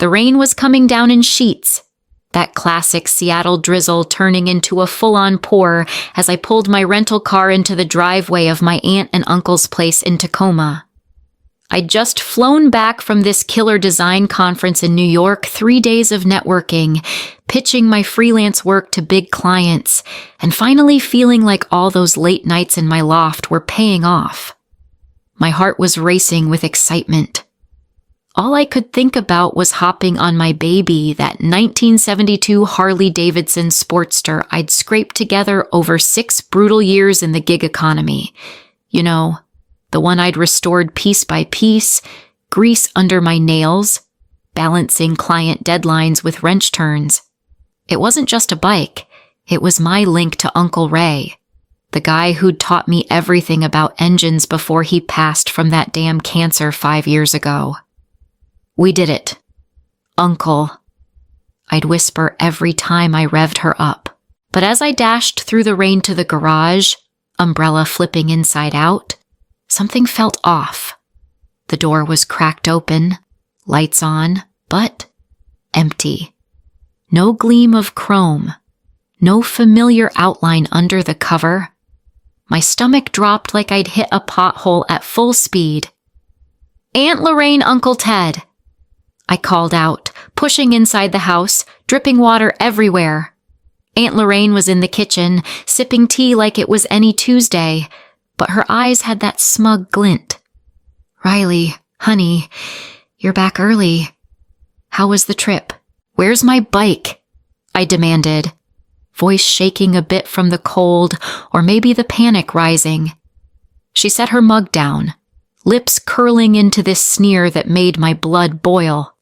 The rain was coming down in sheets, that classic Seattle drizzle turning into a full-on pour as I pulled my rental car into the driveway of my aunt and uncle's place in Tacoma. I'd just flown back from this killer design conference in New York, 3 days of networking, pitching my freelance work to big clients, and finally feeling like all those late nights in my loft were paying off. My heart was racing with excitement. All I could think about was hopping on my baby, that 1972 Harley-Davidson Sportster I'd scraped together over 6 brutal years in the gig economy. You know, the one I'd restored piece by piece, grease under my nails, balancing client deadlines with wrench turns. It wasn't just a bike, it was my link to Uncle Ray, the guy who'd taught me everything about engines before he passed from that damn cancer 5 years ago. We did it. Uncle. I'd whisper every time I revved her up. But as I dashed through the rain to the garage, umbrella flipping inside out, something felt off. The door was cracked open, lights on, but empty. No gleam of chrome, no familiar outline under the cover. My stomach dropped like I'd hit a pothole at full speed. "Aunt Lorraine, Uncle Ted," I called out, pushing inside the house, dripping water everywhere. Aunt Lorraine was in the kitchen, sipping tea like it was any Tuesday, but her eyes had that smug glint. "Riley, honey, you're back early. How was the trip? Where's my bike?" I demanded, voice shaking a bit from the cold or maybe the panic rising. She set her mug down, lips curling into this sneer that made my blood boil.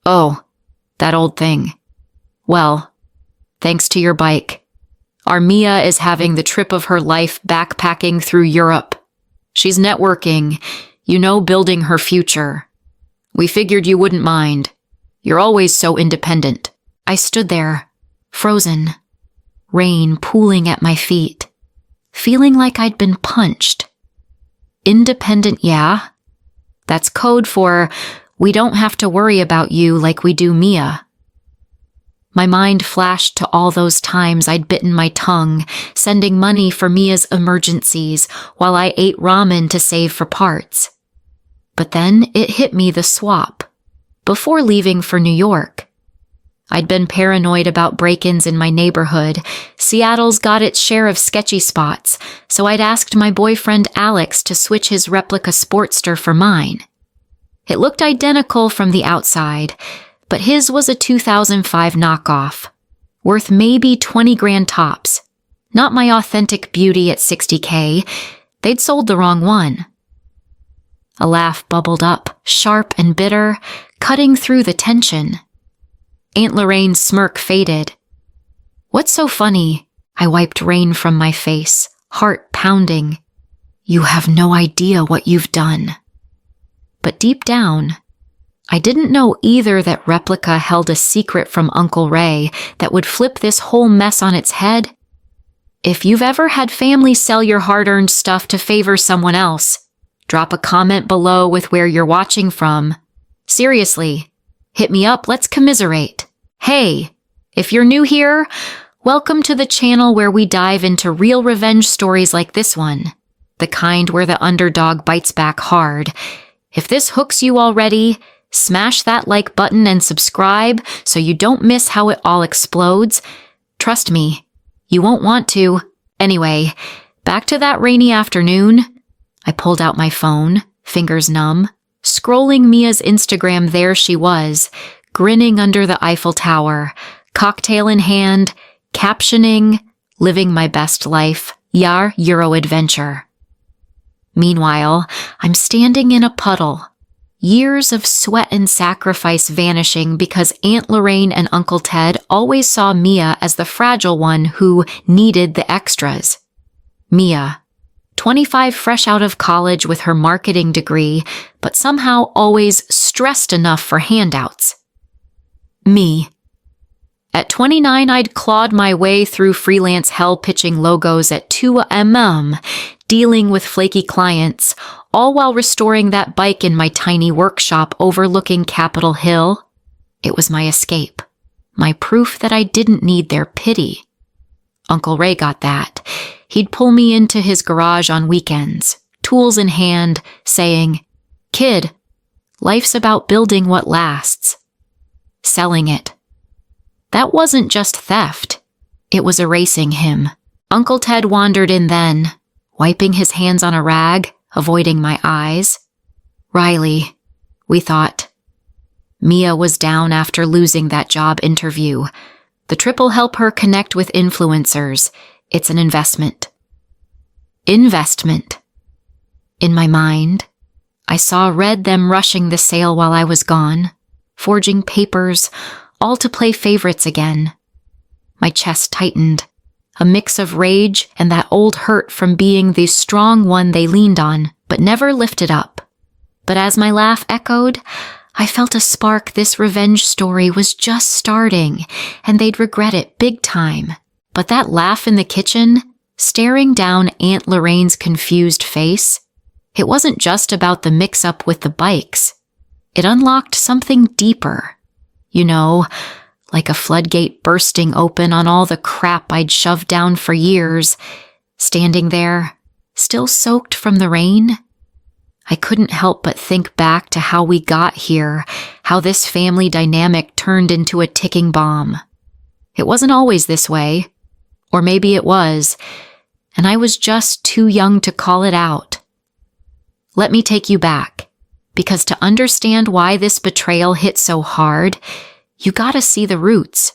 "Oh, that old thing. Well, thanks to your bike. Our Mia is having the trip of her life backpacking through Europe. She's networking, building her future. We figured you wouldn't mind. You're always so independent." I stood there, frozen, rain pooling at my feet, feeling like I'd been punched. Independent, yeah? That's code for, we don't have to worry about you like we do Mia. My mind flashed to all those times I'd bitten my tongue, sending money for Mia's emergencies while I ate ramen to save for parts. But then it hit me the swap, before leaving for New York. I'd been paranoid about break-ins in my neighborhood. Seattle's got its share of sketchy spots, so I'd asked my boyfriend Alex to switch his replica Sportster for mine. It looked identical from the outside, but his was a 2005 knockoff, worth maybe 20 grand tops. Not my authentic beauty at 60K. They'd sold the wrong one. A laugh bubbled up, sharp and bitter, cutting through the tension. Aunt Lorraine's smirk faded. "What's so funny?" I wiped rain from my face, heart pounding. "You have no idea what you've done." But deep down, I didn't know either that Replica held a secret from Uncle Ray that would flip this whole mess on its head. If you've ever had family sell your hard-earned stuff to favor someone else, drop a comment below with where you're watching from. Seriously. Hit me up, let's commiserate. Hey, if you're new here, welcome to the channel where we dive into real revenge stories like this one, the kind where the underdog bites back hard. If this hooks you already, smash that like button and subscribe so you don't miss how it all explodes. Trust me, you won't want to. Anyway, back to that rainy afternoon. I pulled out my phone, fingers numb. Scrolling Mia's Instagram, there she was, grinning under the Eiffel Tower, cocktail in hand, captioning, "Living my best life, yar Euro adventure." Meanwhile, I'm standing in a puddle, years of sweat and sacrifice vanishing because Aunt Lorraine and Uncle Ted always saw Mia as the fragile one who needed the extras. Mia, 25 fresh out of college with her marketing degree, but somehow always stressed enough for handouts. Me. At 29, I'd clawed my way through freelance hell pitching logos at 2 dealing with flaky clients, all while restoring that bike in my tiny workshop overlooking Capitol Hill. It was my escape, my proof that I didn't need their pity. Uncle Ray got that. He'd pull me into his garage on weekends, tools in hand, saying, "Kid, life's about building what lasts." Selling it. That wasn't just theft. It was erasing him. Uncle Ted wandered in then, wiping his hands on a rag, avoiding my eyes. Riley, we thought. Mia was down after losing that job interview. The trip will help her connect with influencers. It's an investment. Investment. In my mind, I saw read them rushing the sale while I was gone, forging papers, all to play favorites again. My chest tightened, a mix of rage and that old hurt from being the strong one they leaned on, but never lifted up. But as my laugh echoed, I felt a spark. This revenge story was just starting, and they'd regret it big time. But that laugh in the kitchen, staring down Aunt Lorraine's confused face, it wasn't just about the mix-up with the bikes. It unlocked something deeper. You know, like a floodgate bursting open on all the crap I'd shoved down for years, standing there, still soaked from the rain. I couldn't help but think back to how we got here, how this family dynamic turned into a ticking bomb. It wasn't always this way, or maybe it was, and I was just too young to call it out. Let me take you back, because to understand why this betrayal hit so hard, you gotta see the roots.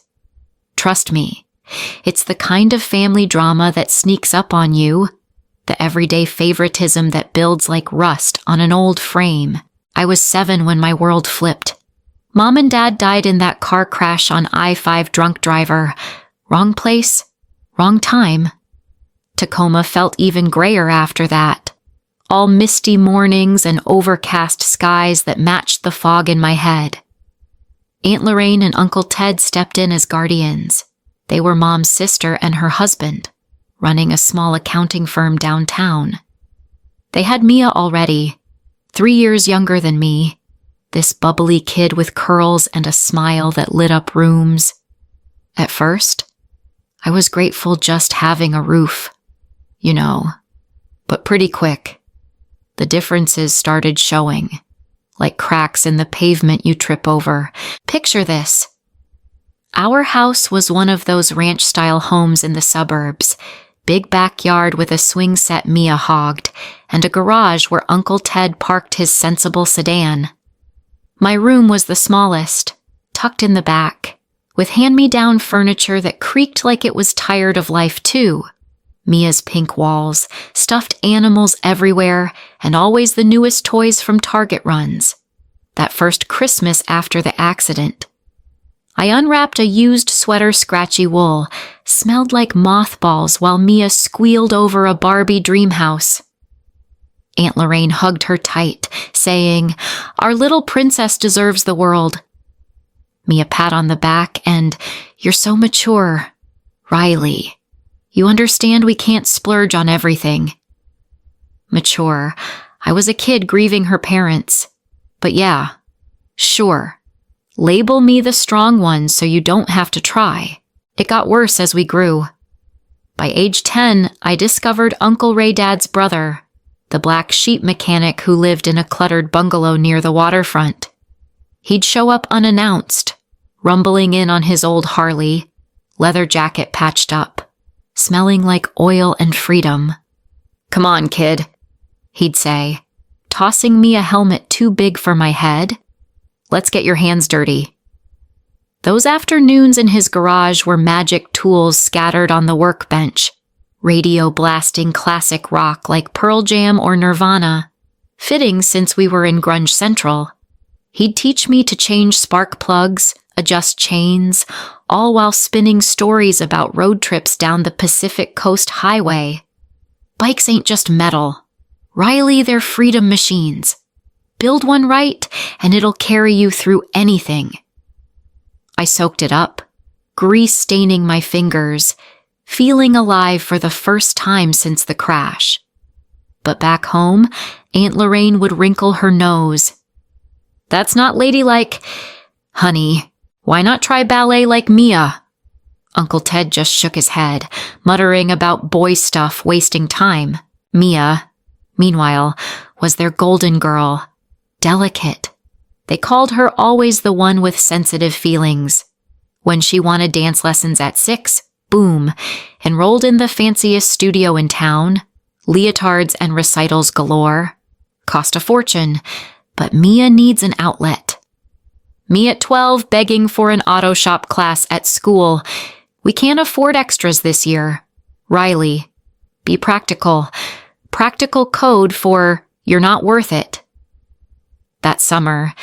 Trust me, it's the kind of family drama that sneaks up on you, the everyday favoritism that builds like rust on an old frame. I was 7 when my world flipped. Mom and Dad died in that car crash on I-5 drunk driver. Wrong place, wrong time. Tacoma felt even grayer after that. All misty mornings and overcast skies that matched the fog in my head. Aunt Lorraine and Uncle Ted stepped in as guardians. They were Mom's sister and her husband, running a small accounting firm downtown. They had Mia already, 3 years younger than me, this bubbly kid with curls and a smile that lit up rooms. At first, I was grateful just having a roof, you know, but pretty quick, the differences started showing, like cracks in the pavement you trip over. Picture this. Our house was one of those ranch-style homes in the suburbs, big backyard with a swing set Mia hogged, and a garage where Uncle Ted parked his sensible sedan. My room was the smallest, tucked in the back, with hand-me-down furniture that creaked like it was tired of life too. Mia's pink walls, stuffed animals everywhere, and always the newest toys from Target runs. That first Christmas after the accident, I unwrapped a used sweater, scratchy wool, smelled like mothballs while Mia squealed over a Barbie dream house. Aunt Lorraine hugged her tight, saying, "Our little princess deserves the world." Mia pat on the back and, "You're so mature. Riley, you understand we can't splurge on everything." Mature. I was a kid grieving her parents. But yeah, sure. Label me the strong one so you don't have to try. It got worse as we grew. By age 10, I discovered Uncle Ray Dad's brother, the black sheep mechanic who lived in a cluttered bungalow near the waterfront. He'd show up unannounced, rumbling in on his old Harley, leather jacket patched up, smelling like oil and freedom. "Come on, kid," he'd say, tossing me a helmet too big for my head. "Let's get your hands dirty." Those afternoons in his garage were magic tools scattered on the workbench, radio blasting classic rock like Pearl Jam or Nirvana, fitting since we were in Grunge Central. He'd teach me to change spark plugs, adjust chains, all while spinning stories about road trips down the Pacific Coast Highway. Bikes ain't just metal. Riley, they're freedom machines. Build one right, and it'll carry you through anything. I soaked it up, grease staining my fingers, feeling alive for the first time since the crash. But back home, Aunt Lorraine would wrinkle her nose. "That's not ladylike. Honey, Why not try ballet like Mia? Uncle Ted just shook his head, muttering about boy stuff wasting time. Mia, meanwhile, was their golden girl. Delicate. They called her always the one with sensitive feelings. When she wanted dance lessons at 6, boom, enrolled in the fanciest studio in town. Leotards and recitals galore. Cost a fortune, but Mia needs an outlet. Me at 12 begging for an auto shop class at school. We can't afford extras this year. Riley, be practical. Practical code for you're not worth it. That summer,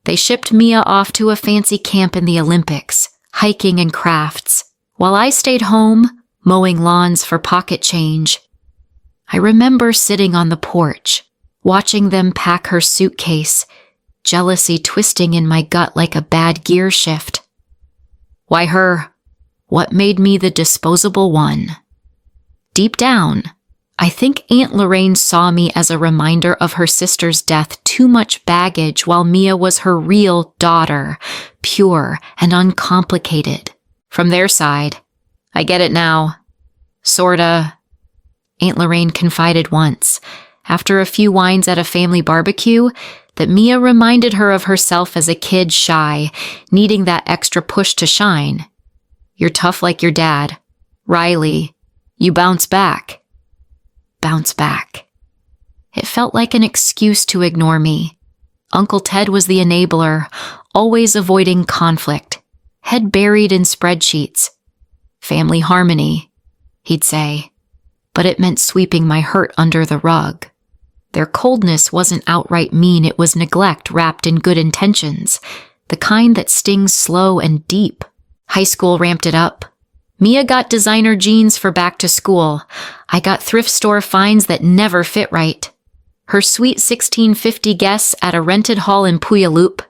they shipped Mia off to a fancy camp in the Olympics, hiking and crafts, while I stayed home, mowing lawns for pocket change. I remember sitting on the porch, watching them pack her suitcase, jealousy twisting in my gut like a bad gear shift. Why her? What made me the disposable one? Deep down, I think Aunt Lorraine saw me as a reminder of her sister's death, too much baggage, while Mia was her real daughter, pure and uncomplicated. From their side, I get it now. Sorta. Aunt Lorraine confided once, after a few wines at a family barbecue, that Mia reminded her of herself as a kid, shy, needing that extra push to shine. You're tough like your dad. Riley, you bounce back. Bounce back. It felt like an excuse to ignore me. Uncle Ted was the enabler, always avoiding conflict, head buried in spreadsheets. Family harmony, he'd say, but it meant sweeping my hurt under the rug. Their coldness wasn't outright mean, it was neglect wrapped in good intentions, the kind that stings slow and deep. High school ramped it up. Mia got designer jeans for back to school. I got thrift store finds that never fit right. Her sweet 1650 guests at a rented hall in Puyallup.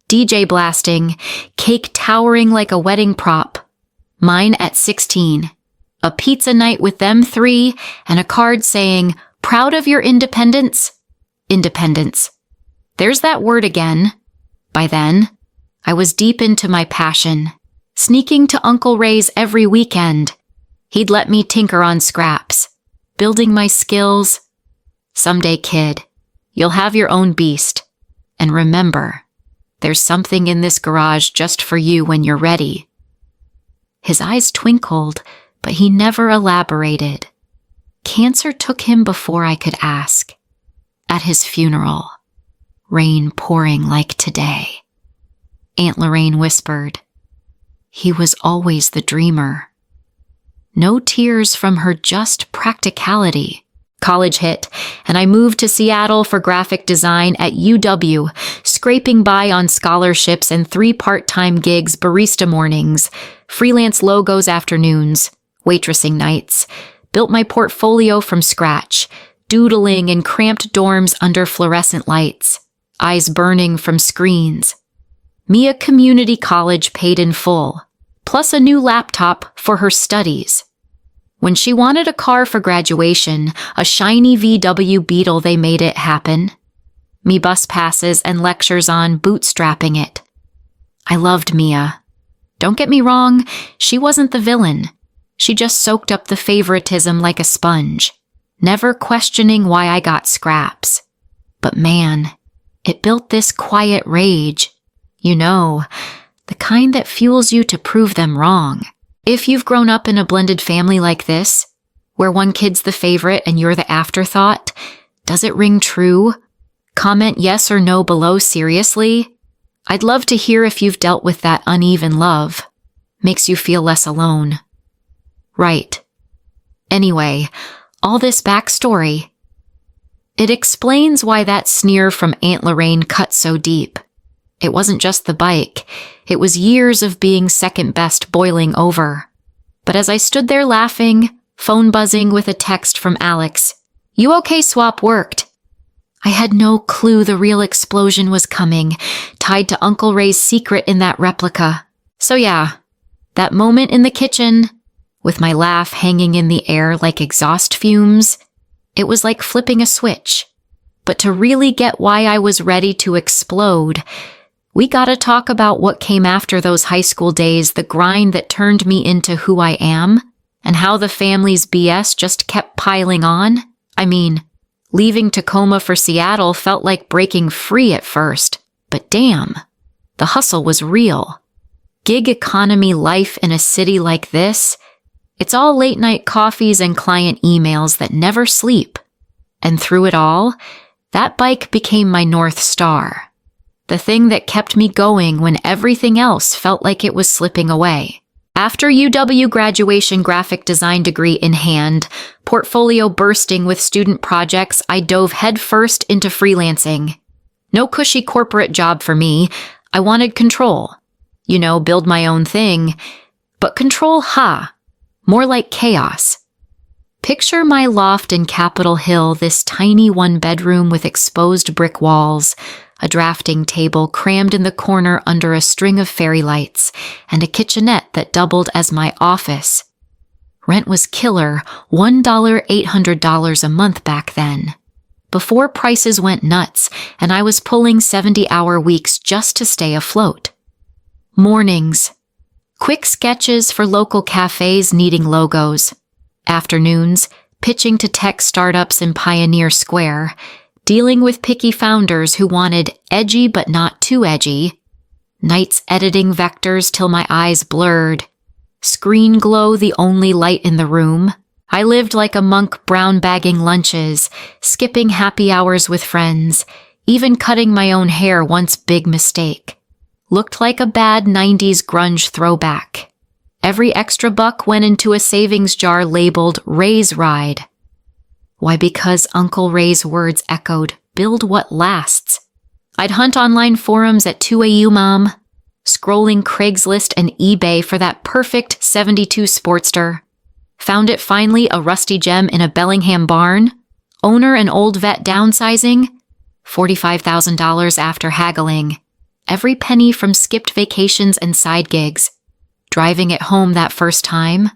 DJ blasting, cake towering like a wedding prop. Mine at 16. A pizza night with them 3 and a card saying, "Proud of your independence?" Independence. There's that word again. By then, I was deep into my passion, sneaking to Uncle Ray's every weekend. He'd let me tinker on scraps, building my skills. Someday, kid, you'll have your own beast. And remember, there's something in this garage just for you when you're ready. His eyes twinkled, but he never elaborated. Cancer took him before I could ask. At his funeral, rain pouring like today. Aunt Lorraine whispered. He was always the dreamer. No tears from her, just practicality. College hit, and I moved to Seattle for graphic design at UW, scraping by on scholarships and 3 part-time gigs, barista mornings, freelance logos afternoons, waitressing nights. Built my portfolio from scratch, doodling in cramped dorms under fluorescent lights, eyes burning from screens. Mia Community College paid in full, plus a new laptop for her studies. When she wanted a car for graduation, a shiny VW Beetle, they made it happen. Me bus passes and lectures on bootstrapping it. I loved Mia. Don't get me wrong, she wasn't the villain. She just soaked up the favoritism like a sponge, never questioning why I got scraps. But man, it built this quiet rage. You know, the kind that fuels you to prove them wrong. If you've grown up in a blended family like this, where one kid's the favorite and you're the afterthought, does it ring true? Comment yes or no below, seriously. I'd love to hear if you've dealt with that uneven love. Makes you feel less alone. Right. Anyway, all this backstory. It explains why that sneer from Aunt Lorraine cut so deep. It wasn't just the bike. It was years of being second best boiling over. But as I stood there laughing, phone buzzing with a text from Alex, "You okay swap worked?" I had no clue the real explosion was coming, tied to Uncle Ray's secret in that replica. So yeah, that moment in the kitchen, with my laugh hanging in the air like exhaust fumes, it was like flipping a switch. But to really get why I was ready to explode, We gotta talk about what came after those high school days, the grind that turned me into who I am, and how the family's BS just kept piling on. I mean, leaving Tacoma for Seattle felt like breaking free at first, but damn, the hustle was real. Gig economy life in a city like this, it's all late-night coffees and client emails that never sleep. And through it all, that bike became my North Star. The thing that kept me going when everything else felt like it was slipping away. After UW graduation graphic design degree in hand, portfolio bursting with student projects, I dove headfirst into freelancing. No cushy corporate job for me. I wanted control. Build my own thing. But control, more like chaos. Picture my loft in Capitol Hill, this tiny one-bedroom with exposed brick walls, a drafting table crammed in the corner under a string of fairy lights, and a kitchenette that doubled as my office. Rent was killer, $1,800 a month back then. Before prices went nuts, and I was pulling 70-hour weeks just to stay afloat. Mornings. Quick sketches for local cafes needing logos. Afternoons, pitching to tech startups in Pioneer Square, dealing with picky founders who wanted edgy but not too edgy. Nights editing vectors till my eyes blurred. Screen glow the only light in the room. I lived like a monk brown bagging lunches, skipping happy hours with friends, even cutting my own hair once big mistake. Looked like a bad 90s grunge throwback. Every extra buck went into a savings jar labeled Ray's Ride. Why, because Uncle Ray's words echoed, build what lasts. I'd hunt online forums at 2 a.m. Mom, scrolling Craigslist and eBay for that perfect 72 Sportster. Found it finally, a rusty gem in a Bellingham barn. Owner an old vet downsizing. $45,000 after haggling. Every penny from skipped vacations and side gigs. Driving it home that first time.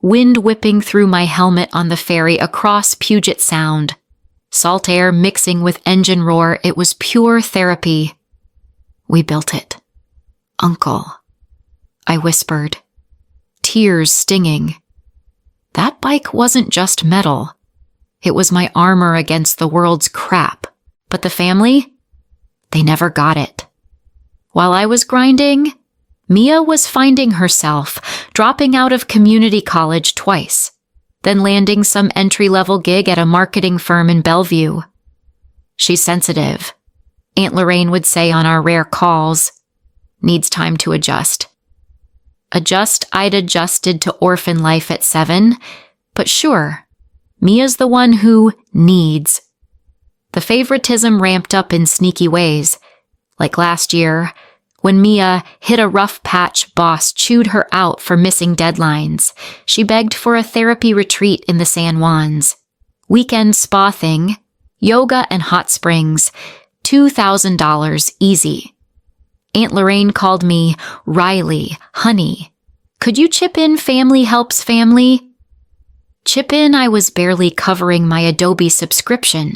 Wind whipping through my helmet on the ferry across Puget Sound. Salt air mixing with engine roar, it was pure therapy. We built it. Uncle. I whispered. Tears stinging. That bike wasn't just metal. It was my armor against the world's crap. But the family? They never got it. While I was grinding, Mia was finding herself, dropping out of community college twice, then landing some entry-level gig at a marketing firm in Bellevue. She's sensitive, Aunt Lorraine would say on our rare calls. Needs time to adjust. I'd adjusted to orphan life at 7, but sure, Mia's the one who needs. The favoritism ramped up in sneaky ways. Like last year, when Mia hit a rough patch, boss chewed her out for missing deadlines. She begged for a therapy retreat in the San Juans. Weekend spa thing, yoga and hot springs, $2,000 easy. Aunt Lorraine called me Riley, honey. Could you chip in? Family helps family? Chip in, I was barely covering my Adobe subscription.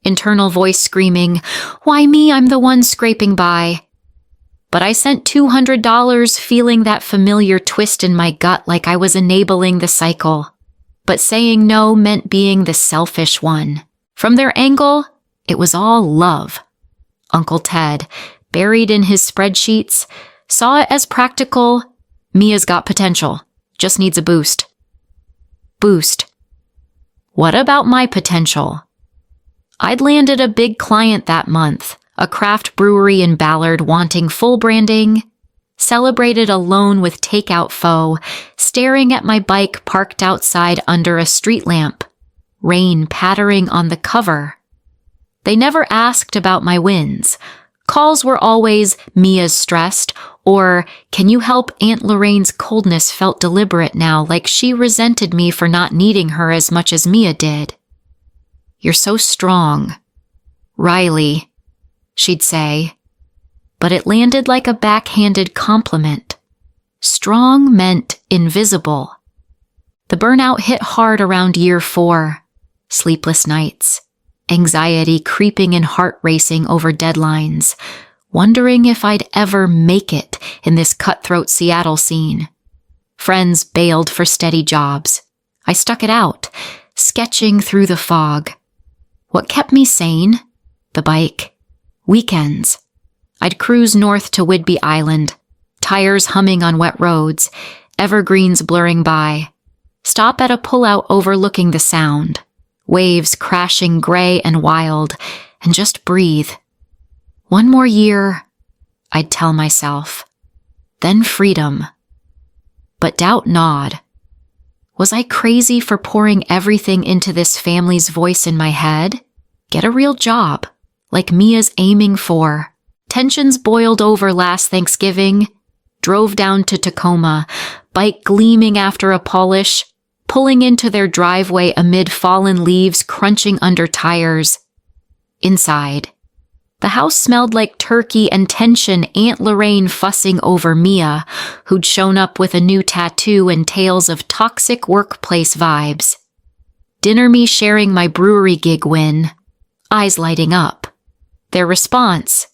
Internal voice screaming, why me? I'm the one scraping by. But I sent $200 feeling that familiar twist in my gut like I was enabling the cycle. But saying no meant being the selfish one. From their angle, it was all love. Uncle Ted, buried in his spreadsheets, saw it as practical. Mia's got potential, just needs a boost. Boost. What about my potential? I'd landed a big client that month, a craft brewery in Ballard wanting full branding, celebrated alone with takeout foe, staring at my bike parked outside under a street lamp, rain pattering on the cover. They never asked about my wins. Calls were always, Mia's stressed, or, can you help? Aunt Lorraine's coldness felt deliberate now, like she resented me for not needing her as much as Mia did. You're so strong. Riley, she'd say. But it landed like a backhanded compliment. Strong meant invisible. The burnout hit hard around year 4. Sleepless nights. Anxiety creeping and heart racing over deadlines. wondering if I'd ever make it in this cutthroat Seattle scene. Friends bailed for steady jobs. I stuck it out, sketching through the fog. What kept me sane? The bike. Weekends. I'd cruise north to Whidbey Island, tires humming on wet roads, evergreens blurring by. Stop at a pullout overlooking the sound, waves crashing gray and wild, and just breathe. One more year, I'd tell myself. Then freedom. But doubt gnawed. Was I crazy for pouring everything into this family's voice in my head? Get a real job, like Mia's aiming for. Tensions boiled over last Thanksgiving. Drove down to Tacoma, bike gleaming after a polish, pulling into their driveway amid fallen leaves crunching under tires. Inside. The house smelled like turkey and tension, Aunt Lorraine fussing over Mia, who'd shown up with a new tattoo and tales of toxic workplace vibes. Dinner me sharing my brewery gig win, eyes lighting up. Their response,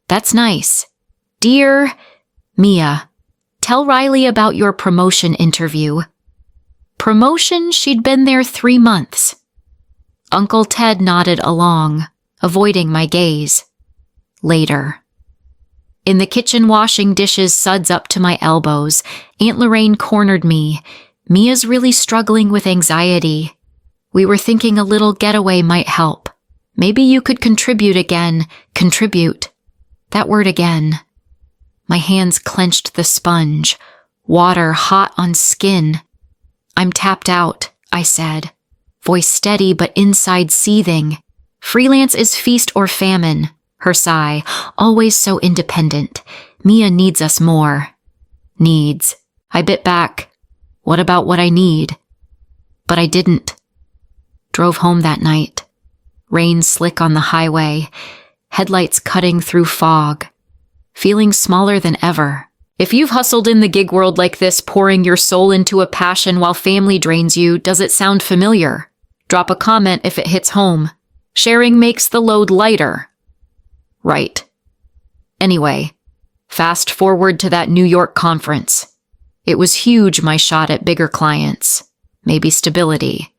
"That's nice. Dear Mia, tell Riley about your promotion interview." Promotion? She'd been there 3 months. Uncle Ted nodded along, avoiding my gaze. Later. In the kitchen washing dishes suds up to my elbows, Aunt Lorraine cornered me. Mia's really struggling with anxiety. We were thinking a little getaway might help. Maybe you could contribute again. Contribute. That word again. My hands clenched the sponge. Water hot on skin. "I'm tapped out," I said. Voice steady but inside seething. "Freelance is feast or famine." Her sigh, always so independent. "Mia needs us more." Needs. I bit back. What about what I need? But I didn't. Drove home that night. Rain slick on the highway. Headlights cutting through fog. Feeling smaller than ever. If you've hustled in the gig world like this, pouring your soul into a passion while family drains you, does it sound familiar? Drop a comment if it hits home. Sharing makes the load lighter. Right. Anyway, fast forward to that New York conference. It was huge, my shot at bigger clients. Maybe stability.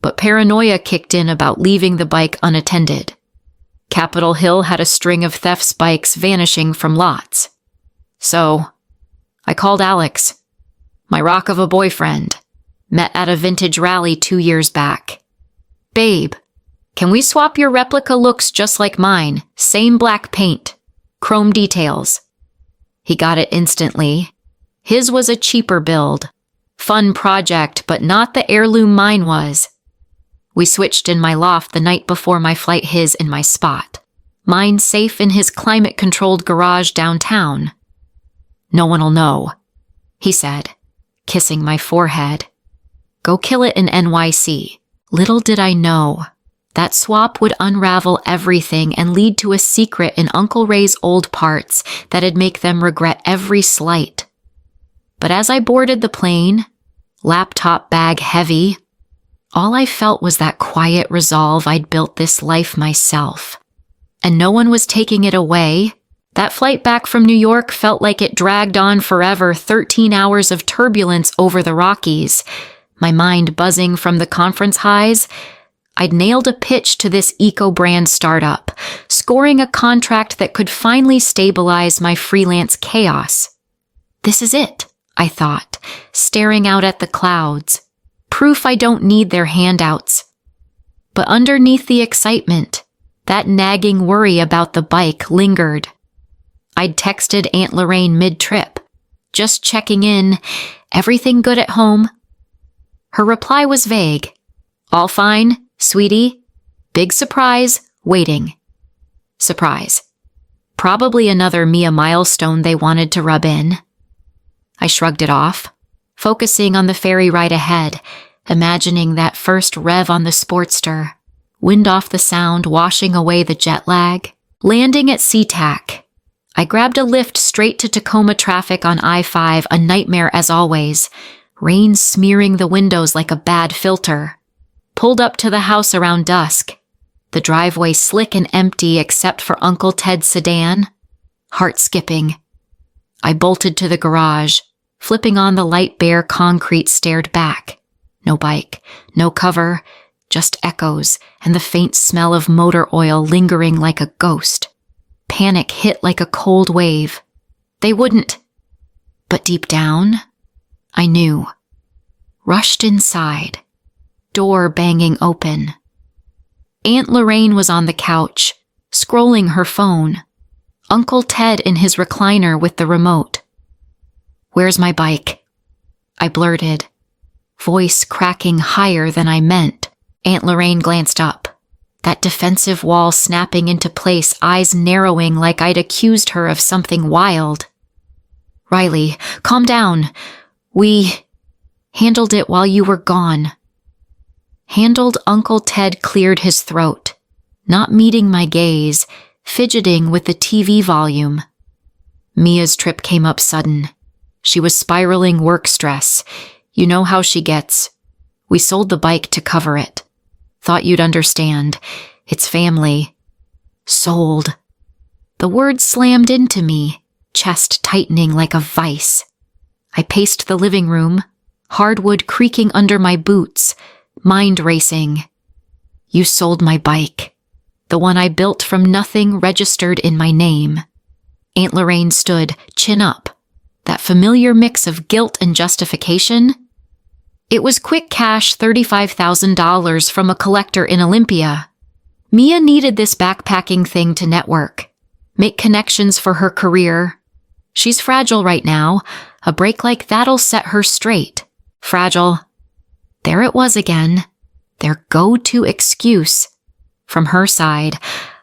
But paranoia kicked in about leaving the bike unattended. Capitol Hill had a string of theft bikes vanishing from lots. So, I called Alex, my rock of a boyfriend, met at a vintage rally 2 years back. "Babe, can we swap your replica looks just like mine? Same black paint, chrome details." He got it instantly. His was a cheaper build. Fun project, but not the heirloom mine was. We switched in my loft the night before my flight, his in my spot. Mine safe in his climate-controlled garage downtown. "No one'll know," he said, kissing my forehead. "Go kill it in NYC. Little did I know. That swap would unravel everything and lead to a secret in Uncle Ray's old parts that'd make them regret every slight. But as I boarded the plane, laptop bag heavy, all I felt was that quiet resolve I'd built this life myself. And no one was taking it away. That flight back from New York felt like it dragged on forever, 13 hours of turbulence over the Rockies. My mind buzzing from the conference highs. I'd nailed a pitch to this eco-brand startup, scoring a contract that could finally stabilize my freelance chaos. This is it, I thought, staring out at the clouds. Proof I don't need their handouts. But underneath the excitement, that nagging worry about the bike lingered. I'd texted Aunt Lorraine mid-trip, just checking in, everything good at home? Her reply was vague. "All fine, sweetie. Big surprise, waiting." Surprise. Probably another Mia milestone they wanted to rub in. I shrugged it off, focusing on the ferry ride ahead, imagining that first rev on the Sportster, wind off the sound washing away the jet lag, landing at SeaTac. I grabbed a lift straight to Tacoma traffic on I-5, a nightmare as always, rain smearing the windows like a bad filter. Pulled up to the house around dusk, the driveway slick and empty except for Uncle Ted's sedan. heart skipping. I bolted to the garage, flipping on the light bare concrete, stared back. No bike, no cover, just echoes and the faint smell of motor oil lingering like a ghost. Panic hit like a cold wave. They wouldn't. But deep down, I knew. Rushed inside. Door banging open. Aunt Lorraine was on the couch, scrolling her phone. Uncle Ted in his recliner with the remote. "Where's my bike?" I blurted, voice cracking higher than I meant. Aunt Lorraine glanced up, that defensive wall snapping into place, eyes narrowing like I'd accused her of something wild. "Riley, calm down. We handled it while you were gone." Handled. Uncle Ted cleared his throat, not meeting my gaze, fidgeting with the TV volume. Mia's trip came up sudden. She was spiraling work stress. You know how she gets. We sold the bike to cover it. Thought you'd understand. It's family. Sold. The word slammed into me, chest tightening like a vice. I paced the living room, hardwood creaking under my boots, mind racing. You sold my bike. The one I built from nothing, registered in my name. Aunt Lorraine stood, chin up. That familiar mix of guilt and justification. It was quick cash, $35,000 from a collector in Olympia. Mia needed this backpacking thing to network, make connections for her career. She's fragile right now. A break like that'll set her straight. Fragile. There it was again. Their go-to excuse. From her side,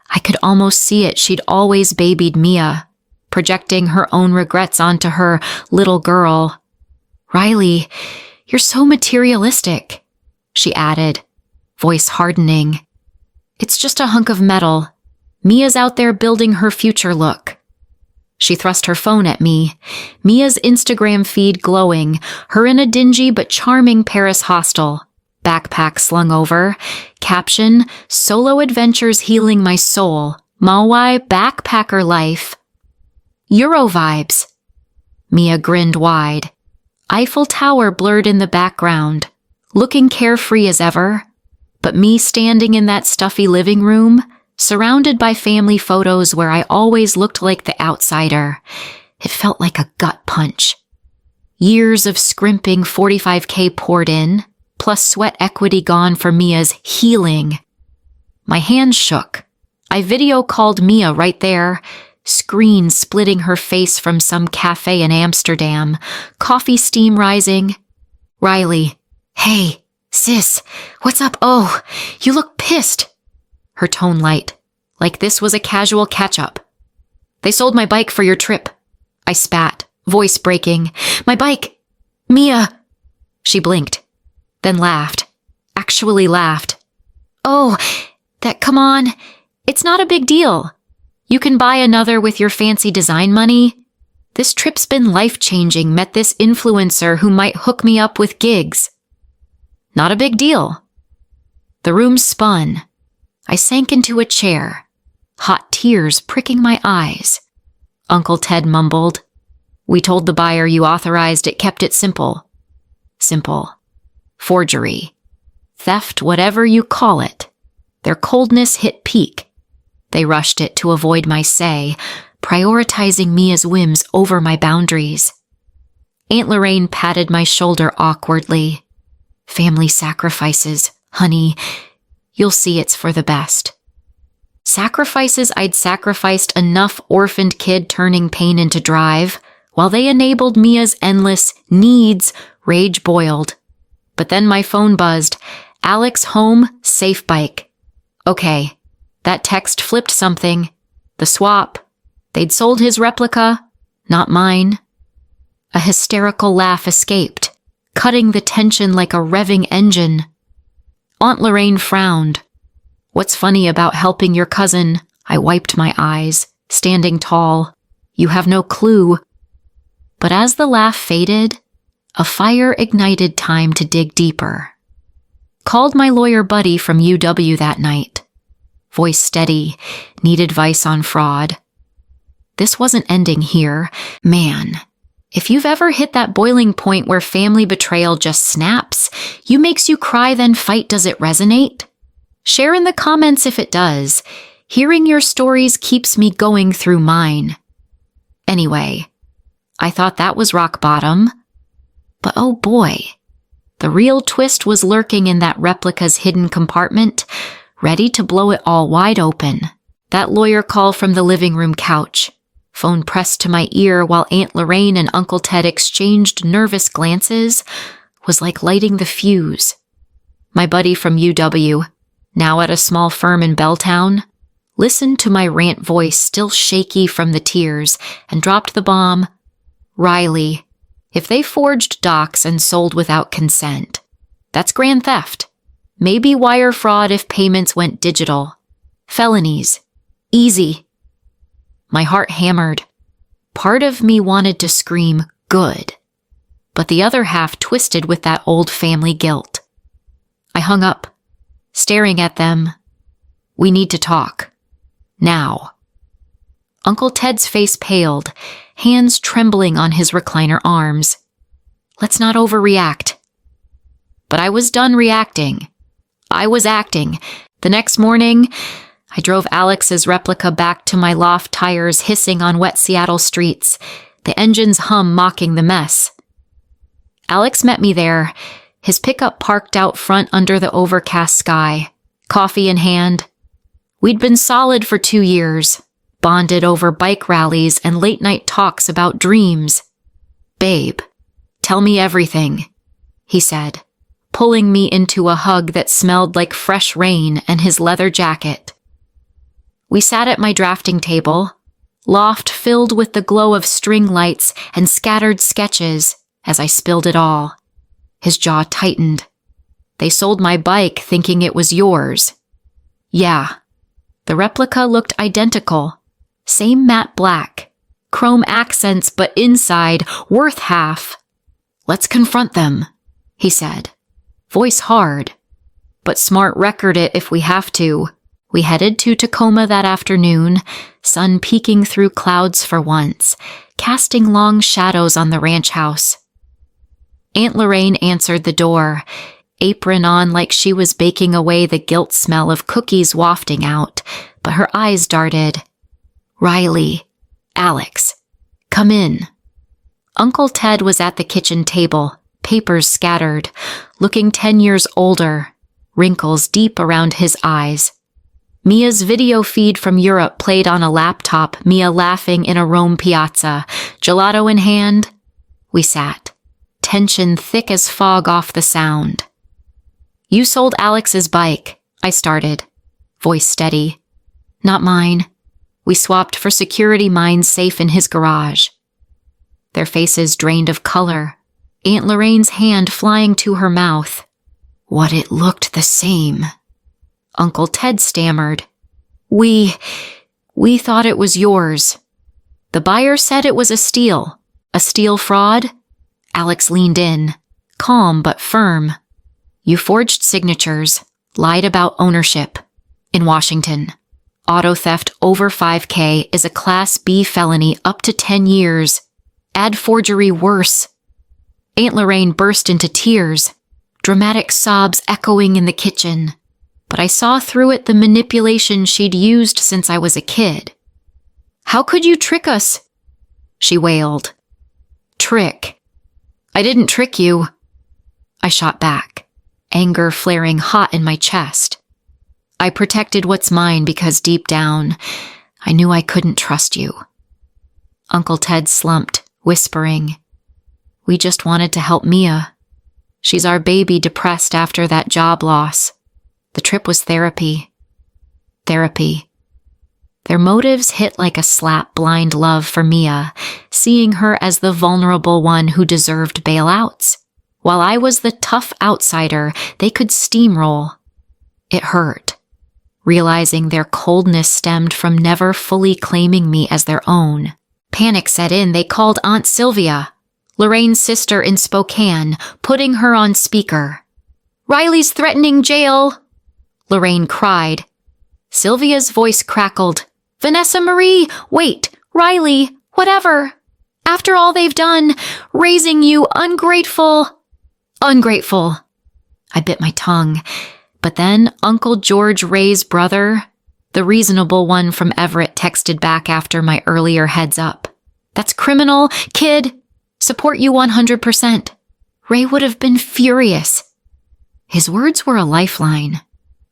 I could almost see it. She'd always babied Mia, projecting her own regrets onto her little girl. "Riley, you're so materialistic," she added, voice hardening. "It's just a hunk of metal. Mia's out there building her future. Look." She thrust her phone at me, Mia's Instagram feed glowing, her in a dingy but charming Paris hostel. Backpack slung over. Caption, "Solo adventures healing my soul. Maui backpacker life." Euro vibes. Mia grinned wide. Eiffel Tower blurred in the background, looking carefree as ever. But me standing in that stuffy living room, surrounded by family photos where I always looked like the outsider, it felt like a gut punch. Years of scrimping 45K poured in, plus sweat equity gone for Mia's healing. My hands shook. I video called Mia right there, screen splitting her face from some cafe in Amsterdam, coffee steam rising. "Riley, hey, sis, what's up? Oh, you look pissed." Her tone light, like this was a casual catch-up. "They sold my bike for your trip." I spat, voice breaking. "My bike! Mia!" She blinked, then laughed. Actually laughed. "Oh, come on. It's not a big deal. You can buy another with your fancy design money. This trip's been life-changing. Met this influencer who might hook me up with gigs." "Not a big deal." The room spun. I sank into a chair, hot tears pricking my eyes. Uncle Ted mumbled, "We told the buyer you authorized it, kept it simple." Simple. Forgery. Theft, whatever you call it. Their coldness hit peak. They rushed it to avoid my say, prioritizing Mia's whims over my boundaries. Aunt Lorraine patted my shoulder awkwardly. "Family sacrifices, honey. You'll see it's for the best." Sacrifices I'd sacrificed enough orphaned kid turning pain into drive, while they enabled Mia's endless needs, rage boiled. But then my phone buzzed. "Alex home, safe bike." Okay, that text flipped something. The swap. They'd sold his replica, not mine. A hysterical laugh escaped, cutting the tension like a revving engine. Aunt Lorraine frowned. "What's funny about helping your cousin?" I wiped my eyes, standing tall. "You have no clue." But as the laugh faded, a fire ignited time to dig deeper. Called my lawyer buddy from UW that night. Voice steady, needed advice on fraud. This wasn't ending here. Man, if you've ever hit that boiling point where family betrayal just snaps, you makes you cry then fight, does it resonate? Share in the comments if it does. Hearing your stories keeps me going through mine. Anyway, I thought that was rock bottom. But oh boy, the real twist was lurking in that replica's hidden compartment, ready to blow it all wide open. That lawyer call from the living room couch, phone pressed to my ear while Aunt Lorraine and Uncle Ted exchanged nervous glances, was like lighting the fuse. My buddy from UW, now at a small firm in Belltown, listened to my rant voice still shaky from the tears and dropped the bomb. Riley, if they forged docs and sold without consent, that's grand theft. Maybe wire fraud if payments went digital. Felonies. Easy. My heart hammered. Part of me wanted to scream, good. But the other half twisted with that old family guilt. I hung up, staring at them. We need to talk. Now. Uncle Ted's face paled, hands trembling on his recliner arms. Let's not overreact. But I was done reacting. I was acting. The next morning, I drove Alex's replica back to my loft, tires hissing on wet Seattle streets, the engine's hum mocking the mess. Alex met me there, his pickup parked out front under the overcast sky, coffee in hand. We'd been solid for 2 years, bonded over bike rallies and late-night talks about dreams. Babe, tell me everything, he said, pulling me into a hug that smelled like fresh rain and his leather jacket. We sat at my drafting table, loft filled with the glow of string lights and scattered sketches as I spilled it all. His jaw tightened. They sold my bike thinking it was yours. Yeah. The replica looked identical. Same matte black. Chrome accents, but inside, worth half. Let's confront them, he said. Voice hard. But smart record it if we have to. We headed to Tacoma that afternoon, sun peeking through clouds for once, casting long shadows on the ranch house. Aunt Lorraine answered the door, apron on like she was baking away the guilt smell of cookies wafting out, but her eyes darted. Riley, Alex, come in. Uncle Ted was at the kitchen table, papers scattered, looking 10 years older, wrinkles deep around his eyes. Mia's video feed from Europe played on a laptop, Mia laughing in a Rome piazza, gelato in hand. We sat, tension thick as fog off the sound. You sold Alex's bike, I started, voice steady. Not mine. We swapped for security mines safe in his garage. Their faces drained of color, Aunt Lorraine's hand flying to her mouth. What it looked the same. Uncle Ted stammered. We thought it was yours. The buyer said it was a steal fraud. Alex leaned in, calm but firm. You forged signatures, lied about ownership. In Washington, auto theft over $5,000 is a Class B felony up to 10 years. Add forgery worse. Aunt Lorraine burst into tears, dramatic sobs echoing in the kitchen. But I saw through it the manipulation she'd used since I was a kid. How could you trick us? She wailed. Trick. I didn't trick you. I shot back, anger flaring hot in my chest. I protected what's mine because deep down, I knew I couldn't trust you. Uncle Ted slumped, whispering, We just wanted to help Mia. She's our baby depressed after that job loss. The trip was therapy. Therapy. Their motives hit like a slap blind love for Mia, seeing her as the vulnerable one who deserved bailouts. While I was the tough outsider they could steamroll. It hurt, realizing their coldness stemmed from never fully claiming me as their own. Panic set in. They called Aunt Sylvia, Lorraine's sister in Spokane, putting her on speaker. Riley's threatening jail, Lorraine cried. Sylvia's voice crackled. Vanessa Marie, wait, Riley, whatever. After all they've done, raising you, ungrateful. Ungrateful. I bit my tongue. But then Uncle George Ray's brother, the reasonable one from Everett, texted back after my earlier heads up. That's criminal, kid. Support you 100%. Ray would have been furious. His words were a lifeline,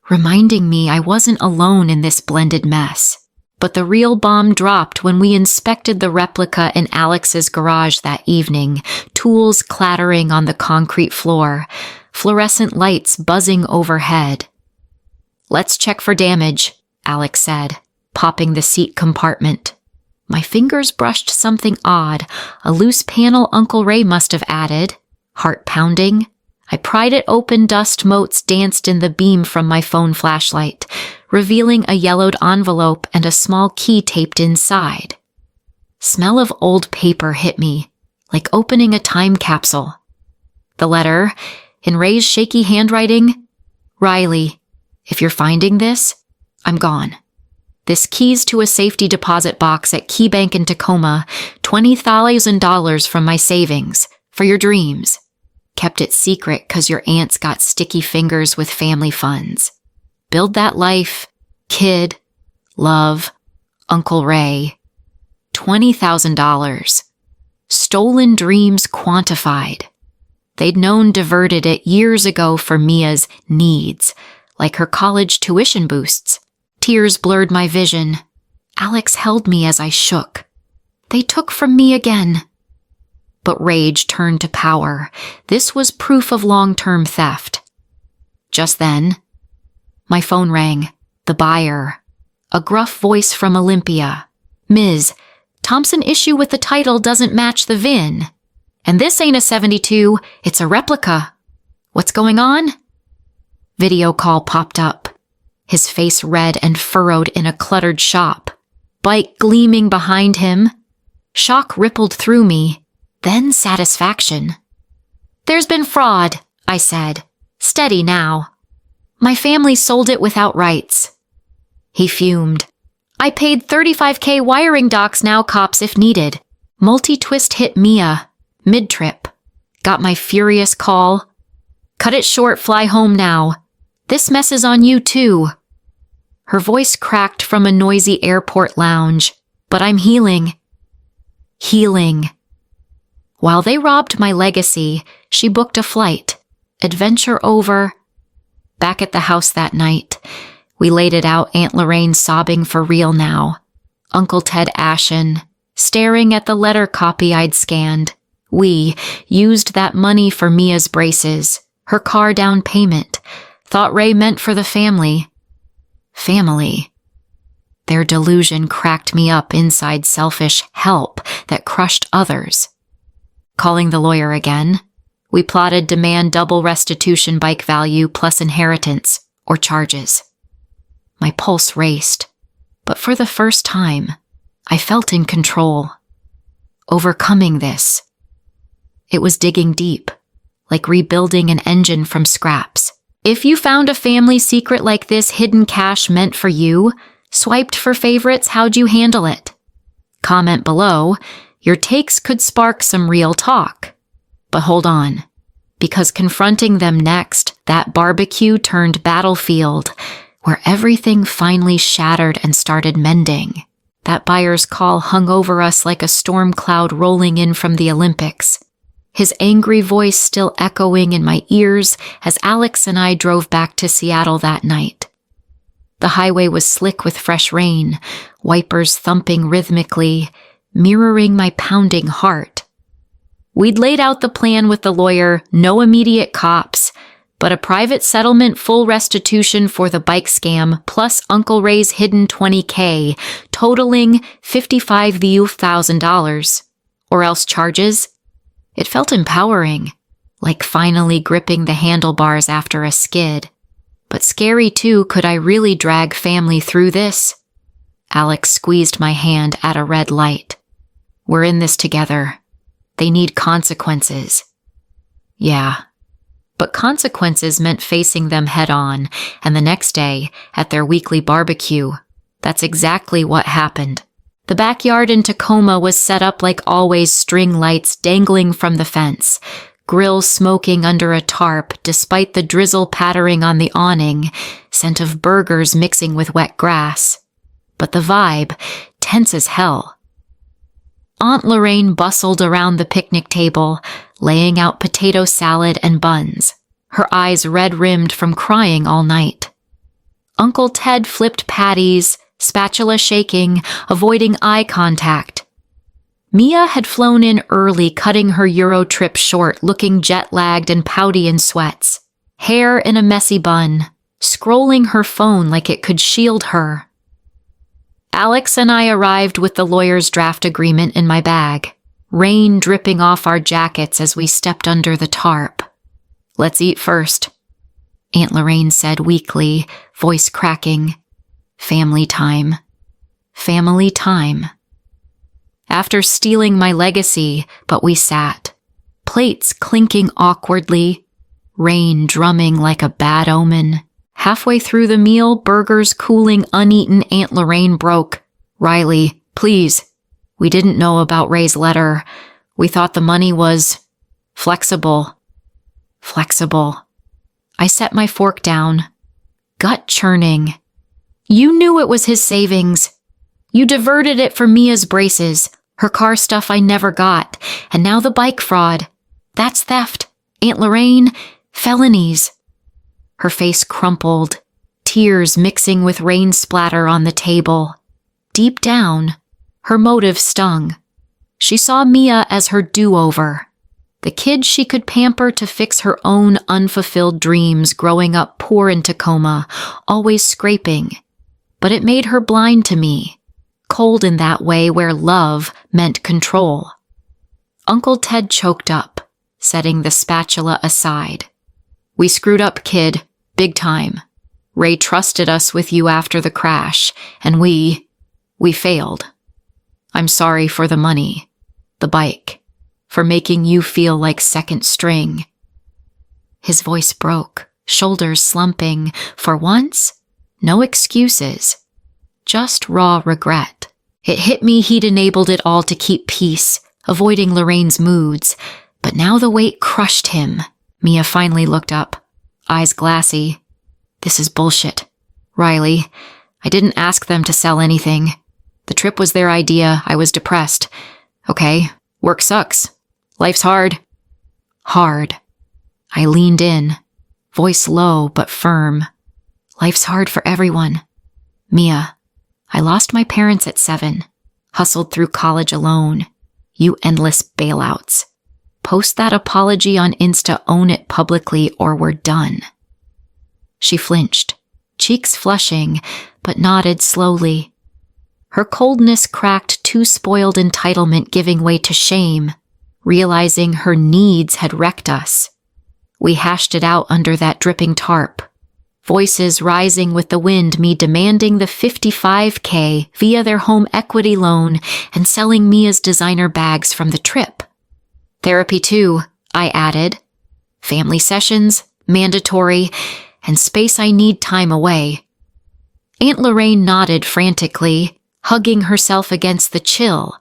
reminding me I wasn't alone in this blended mess. But the real bomb dropped when we inspected the replica in Alex's garage that evening, tools clattering on the concrete floor, fluorescent lights buzzing overhead. "Let's check for damage," Alex said, popping the seat compartment. My fingers brushed something odd, a loose panel Uncle Ray must have added. Heart pounding. I pried it open, dust motes danced in the beam from my phone flashlight, revealing a yellowed envelope and a small key taped inside. Smell of old paper hit me, like opening a time capsule. The letter, in Ray's shaky handwriting, "Riley, if you're finding this, I'm gone. This key's to a safety deposit box at Key Bank in Tacoma, $20,000 from my savings, for your dreams. Kept it secret 'cause your aunts got sticky fingers with family funds. Build that life, kid, love, Uncle Ray. $20,000. Stolen dreams quantified. They'd known diverted it years ago for Mia's needs, like her college tuition boosts. Tears blurred my vision. Alex held me as I shook. They took from me again. But rage turned to power. This was proof of long-term theft. Just then, my phone rang. The buyer. A gruff voice from Olympia. "Ms. Thompson issue with the title doesn't match the VIN. And this ain't a 72, it's a replica. What's going on?" Video call popped up. His face red and furrowed in a cluttered shop. Bike gleaming behind him. Shock rippled through me. Then satisfaction. "There's been fraud," I said. "Steady now. My family sold it without rights." He fumed. "I paid $35K wiring docs now, cops, if needed. Multi-twist hit Mia. Mid-trip. Got my furious call. Cut it short, fly home now. This mess is on you too." Her voice cracked from a noisy airport lounge. "But I'm healing." Healing. While they robbed my legacy, she booked a flight. Adventure over. Back at the house that night, we laid it out, Aunt Lorraine sobbing for real now. Uncle Ted ashen, staring at the letter copy I'd scanned. We used that money for Mia's braces, her car down payment. Thought Ray meant for the family. Family. Their delusion cracked me up inside selfish help that crushed others. Calling the lawyer again, we plotted demand double restitution bike value plus inheritance, or charges. My pulse raced, but for the first time, I felt in control. Overcoming this. It was digging deep, like rebuilding an engine from scraps. If you found a family secret like this hidden cash meant for you, swiped for favorites, how'd you handle it? Comment below. Your takes could spark some real talk. But hold on, because confronting them next, that barbecue turned battlefield, where everything finally shattered and started mending. That buyer's call hung over us like a storm cloud rolling in from the Olympics. His angry voice still echoing in my ears as Alex and I drove back to Seattle that night. The highway was slick with fresh rain, wipers thumping rhythmically, mirroring my pounding heart. We'd laid out the plan with the lawyer, no immediate cops, but a private settlement, full restitution for the bike scam, plus Uncle Ray's hidden $20K, totaling $55,000. Or else charges. It felt empowering, like finally gripping the handlebars after a skid. But scary too, could I really drag family through this? Alex squeezed my hand at a red light. We're in this together. They need consequences. Yeah. But consequences meant facing them head on, and the next day, at their weekly barbecue, that's exactly what happened. The backyard in Tacoma was set up like always, string lights dangling from the fence, grill smoking under a tarp despite the drizzle pattering on the awning, scent of burgers mixing with wet grass. But the vibe, tense as hell. Aunt Lorraine bustled around the picnic table, laying out potato salad and buns, her eyes red-rimmed from crying all night. Uncle Ted flipped patties, spatula shaking, avoiding eye contact. Mia had flown in early, cutting her Euro trip short, looking jet-lagged and pouty in sweats, hair in a messy bun, scrolling her phone like it could shield her. Alex and I arrived with the lawyer's draft agreement in my bag, rain dripping off our jackets as we stepped under the tarp. "Let's eat first," Aunt Lorraine said weakly, voice cracking. Family time. Family time. After stealing my legacy, but we sat, plates clinking awkwardly, rain drumming like a bad omen. Halfway through the meal, burgers cooling uneaten, Aunt Lorraine broke. "Riley, please. We didn't know about Ray's letter. We thought the money was flexible." Flexible. I set my fork down, gut churning. "You knew it was his savings. You diverted it for Mia's braces, her car stuff I never got, and now the bike fraud. That's theft. Aunt Lorraine, felonies." Her face crumpled, tears mixing with rain splatter on the table. Deep down, her motive stung. She saw Mia as her do-over, the kid she could pamper to fix her own unfulfilled dreams growing up poor in Tacoma, always scraping. But it made her blind to me, cold in that way where love meant control. Uncle Ted choked up, setting the spatula aside. "We screwed up, kid. Big time. Ray trusted us with you after the crash, and we failed. I'm sorry for the money, the bike, for making you feel like second string." His voice broke, shoulders slumping. For once, no excuses, just raw regret. It hit me he'd enabled it all to keep peace, avoiding Lorraine's moods, but now the weight crushed him. Mia finally looked up, eyes glassy. "This is bullshit. Riley, I didn't ask them to sell anything. The trip was their idea. I was depressed. Okay, work sucks. Life's hard." Hard. I leaned in, voice low but firm. "Life's hard for everyone. Mia, I lost my parents at 7, hustled through college alone. You endless bailouts. Post that apology on Insta, own it publicly, or we're done." She flinched, cheeks flushing, but nodded slowly. Her coldness cracked too spoiled entitlement giving way to shame, realizing her needs had wrecked us. We hashed it out under that dripping tarp, voices rising with the wind, me demanding the $55K via their home equity loan and selling Mia's designer bags from the trip. Therapy too, I added. Family sessions, mandatory, and space I need time away. Aunt Lorraine nodded frantically, hugging herself against the chill.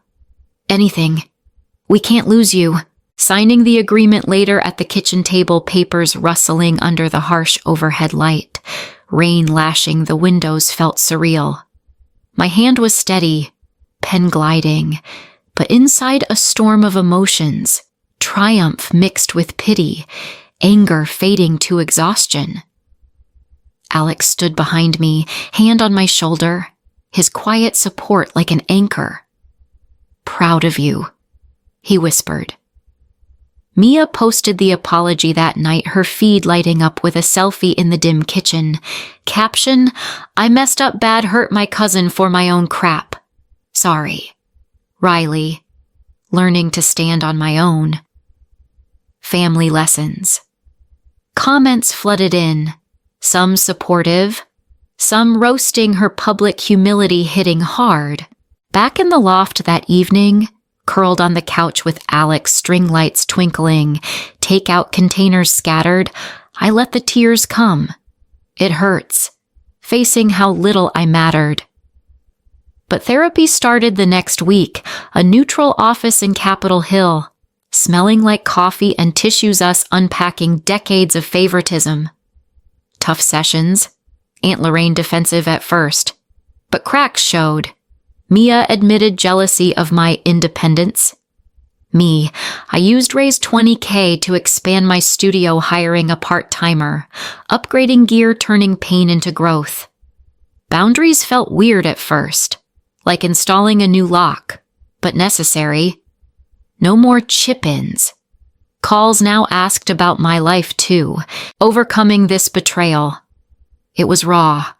"Anything. We can't lose you." Signing the agreement later at the kitchen table, papers rustling under the harsh overhead light. Rain lashing the windows felt surreal. My hand was steady, pen gliding, but inside a storm of emotions, triumph mixed with pity, anger fading to exhaustion. Alex stood behind me, hand on my shoulder, his quiet support like an anchor. "Proud of you," he whispered. Mia posted the apology that night, her feed lighting up with a selfie in the dim kitchen. Caption, "I messed up bad, hurt my cousin for my own crap. Sorry. Riley. Learning to stand on my own." Family lessons. Comments flooded in, some supportive, some roasting her public humility hitting hard. Back in the loft that evening, curled on the couch with Alex, string lights twinkling, takeout containers scattered, I let the tears come. It hurts, facing how little I mattered. But therapy started the next week, a neutral office in Capitol Hill, smelling like coffee and tissues, us unpacking decades of favoritism. Tough sessions, Aunt Lorraine defensive at first, but cracks showed. Mia admitted jealousy of my independence. Me, I used raised $20,000 to expand my studio, hiring a part-timer, upgrading gear, turning pain into growth. Boundaries felt weird at first, like installing a new lock, but necessary. No more chip-ins. Calls now asked about my life too, overcoming this betrayal. It was raw,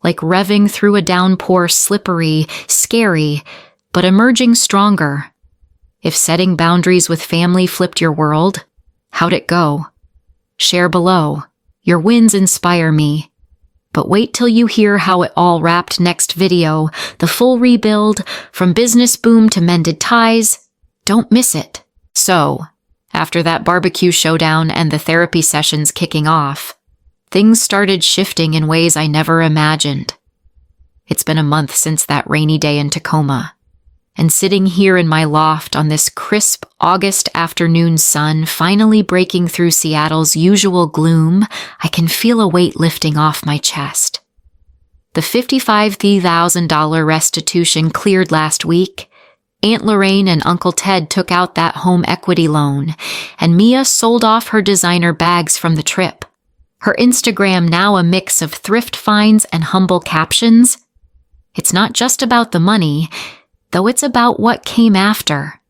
like revving through a downpour, slippery, scary, but emerging stronger. If setting boundaries with family flipped your world, how'd it go? Share below. Your wins inspire me. But wait till you hear how it all wrapped next video, the full rebuild, from business boom to mended ties. Don't miss it. So, after that barbecue showdown and the therapy sessions kicking off, things started shifting in ways I never imagined. It's been a month since that rainy day in Tacoma, and sitting here in my loft on this crisp August afternoon sun finally breaking through Seattle's usual gloom, I can feel a weight lifting off my chest. The $55,000 restitution cleared last week. Aunt Lorraine and Uncle Ted took out that home equity loan, and Mia sold off her designer bags from the trip. Her Instagram now a mix of thrift finds and humble captions. It's not just about the money, though it's about what came after.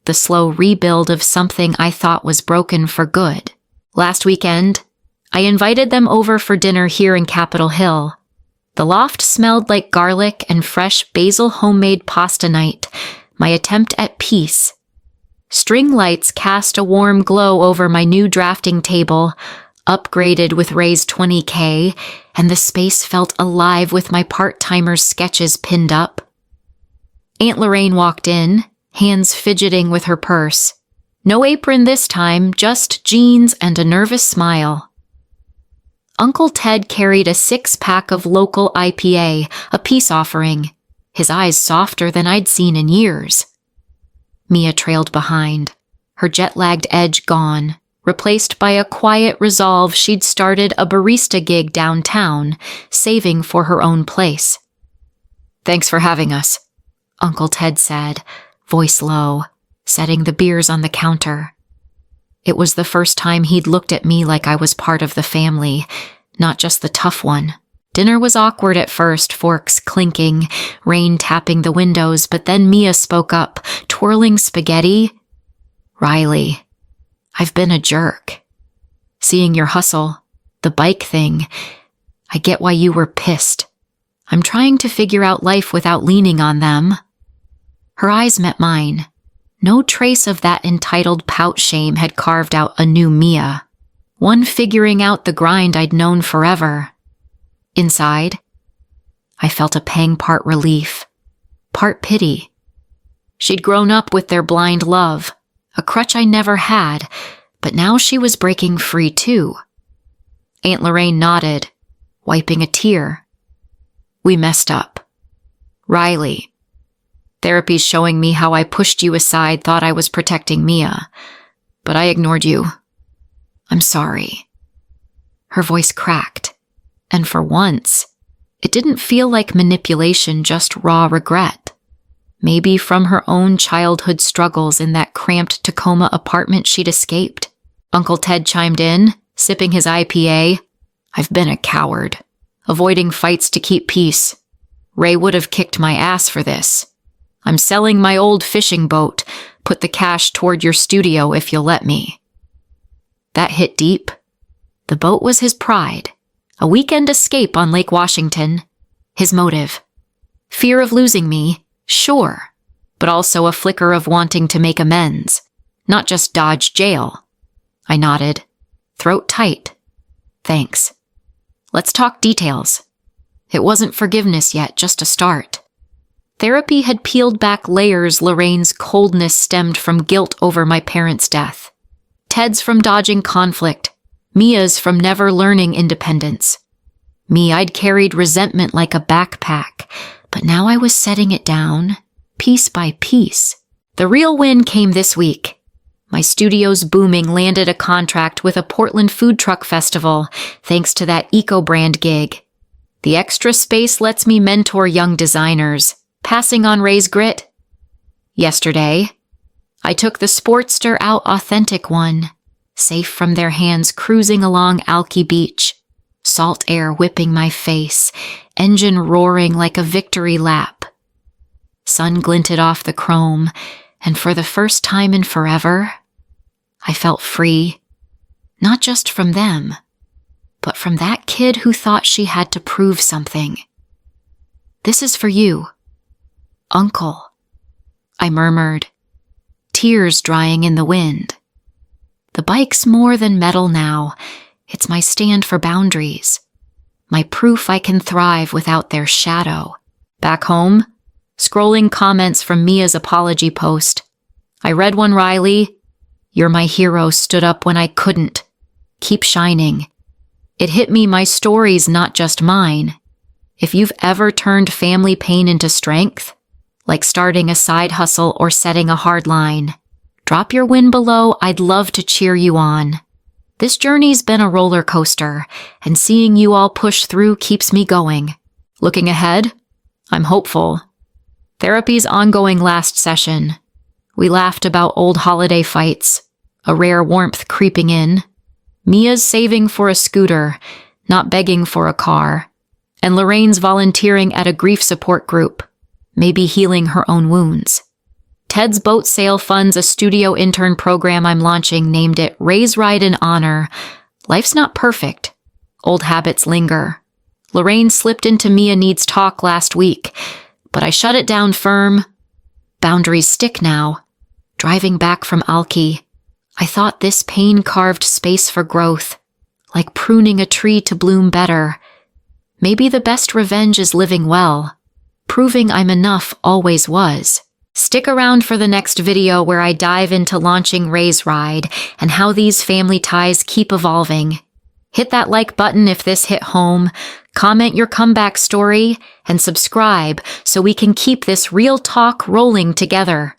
The slow rebuild of something I thought was broken for good. Last weekend, I invited them over for dinner here in Capitol Hill. The loft smelled like garlic and fresh basil homemade pasta night, my attempt at peace. String lights cast a warm glow over my new drafting table, upgraded with raised $20,000, and the space felt alive with my part-timer's sketches pinned up. Aunt Lorraine walked in, hands fidgeting with her purse. No apron this time, just jeans and a nervous smile. Uncle Ted carried a 6-pack of local IPA, a peace offering, his eyes softer than I'd seen in years. Mia trailed behind, her jet-lagged edge gone, replaced by a quiet resolve she'd started a barista gig downtown, saving for her own place. "Thanks for having us," Uncle Ted said, voice low, setting the beers on the counter. It was the first time he'd looked at me like I was part of the family, not just the tough one. Dinner was awkward at first, forks clinking, rain tapping the windows, but then Mia spoke up, twirling spaghetti. "Riley, I've been a jerk. Seeing your hustle, the bike thing, I get why you were pissed. I'm trying to figure out life without leaning on them." Her eyes met mine. No trace of that entitled pout shame had carved out a new Mia, one figuring out the grind I'd known forever. Inside, I felt a pang, part relief, part pity. She'd grown up with their blind love, a crutch I never had, but now she was breaking free too. Aunt Lorraine nodded, wiping a tear. "We messed up. Riley, therapy's showing me how I pushed you aside, thought I was protecting Mia, but I ignored you. I'm sorry." Her voice cracked, and for once, it didn't feel like manipulation, just raw regret. Maybe from her own childhood struggles in that cramped Tacoma apartment she'd escaped. Uncle Ted chimed in, sipping his IPA. "I've been a coward, avoiding fights to keep peace. Ray would have kicked my ass for this. I'm selling my old fishing boat, put the cash toward your studio if you'll let me." That hit deep. The boat was his pride, a weekend escape on Lake Washington. His motive. Fear of losing me, sure, but also a flicker of wanting to make amends, not just dodge jail. I nodded, throat tight. "Thanks. Let's talk details." It wasn't forgiveness yet, just a start. Therapy had peeled back layers. Lorraine's coldness stemmed from guilt over my parents' death. Ted's from dodging conflict. Mia's from never learning independence. Me, I'd carried resentment like a backpack, but now I was setting it down, piece by piece. The real win came this week. My studio's booming landed a contract with a Portland food truck festival, thanks to that eco-brand gig. The extra space lets me mentor young designers, passing on Ray's grit. Yesterday, I took the Sportster out Authentic one, safe from their hands cruising along Alki Beach, salt air whipping my face, engine roaring like a victory lap. Sun glinted off the chrome, and for the first time in forever, I felt free, not just from them, but from that kid who thought she had to prove something. "This is for you, Uncle," I murmured, tears drying in the wind. The bike's more than metal now. It's my stand for boundaries, my proof I can thrive without their shadow. Back home, scrolling comments from Mia's apology post, I read one Riley, "You're my hero, stood up when I couldn't. Keep shining." It hit me my story's not just mine. If you've ever turned family pain into strength, like starting a side hustle or setting a hard line, drop your win below. I'd love to cheer you on. This journey's been a roller coaster, and seeing you all push through keeps me going. Looking ahead, I'm hopeful. Therapy's ongoing last session. We laughed about old holiday fights, a rare warmth creeping in. Mia's saving for a scooter, not begging for a car. And Lorraine's volunteering at a grief support group, maybe healing her own wounds. Ted's boat sale funds a studio intern program I'm launching, named it Ray's Ride in Honor. Life's not perfect. Old habits linger. Lorraine slipped into Mia Needs Talk last week, but I shut it down firm. Boundaries stick now. Driving back from Alki, I thought this pain carved space for growth, like pruning a tree to bloom better. Maybe the best revenge is living well. Proving I'm enough always was. Stick around for the next video where I dive into launching Ray's Ride and how these family ties keep evolving. Hit that like button if this hit home, comment your comeback story, and subscribe so we can keep this real talk rolling together.